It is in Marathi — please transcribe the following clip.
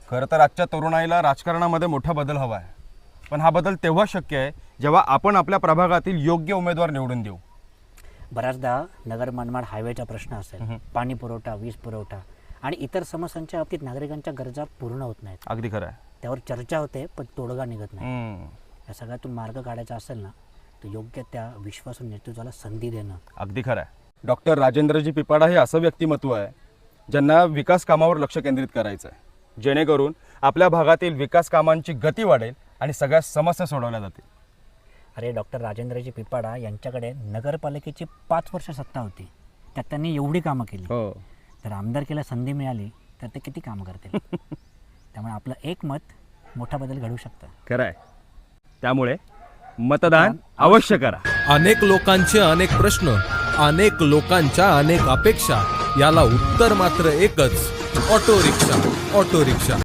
खरं तर आजच्या तरुणाईला राजकारणामध्ये मोठा बदल हवा आहे, पण हा बदल तेव्हा शक्य आहे जेव्हा आपण आपल्या प्रभागातील योग्य उमेदवार निवडून देऊ. बऱ्याचदा नगर मनमाड हायवेचा प्रश्न असेल, पाणी पुरवठा, वीज पुरवठा आणि इतर समस्यांच्या बाबतीत नागरिकांच्या गरजा पूर्ण होत नाहीत. अगदी खरं आहे. त्यावर चर्चा होते पण तोडगा निघत नाही. या सगळ्यातून मार्ग काढायचा असेल ना तर योग्य त्या विश्वासू नेतृत्वाला संधी देणं. अगदी खरं आहे. डॉक्टर राजेंद्रजी पिपाडा हे असं व्यक्तिमत्व आहे ज्यांना विकास कामावर लक्ष केंद्रित करायचं आहे, जेणेकरून आपल्या भागातील विकास कामांची गती वाढेल आणि सगळ्या समस्या सोडवल्या जातील. अरे डॉक्टर राजेंद्रजी पिपाडा यांच्याकडे नगरपालिकेची 5 वर्ष सत्ता होती, त्यात त्यांनी एवढी कामं केली. हो, जर आमदारकीला संधी मिळाली तर ते किती कामं करतील. त्यामुळे आपलं एक मत मोठा बदल घडवू शकतं. खरं आहे. त्यामुळे मतदान अवश्य करा. अनेक लोकांचे अनेक प्रश्न, अनेक लोकांच्या अनेक अपेक्षा, याला उत्तर मात्र एकच, ऑटो रिक्षा. Auto rickshaw.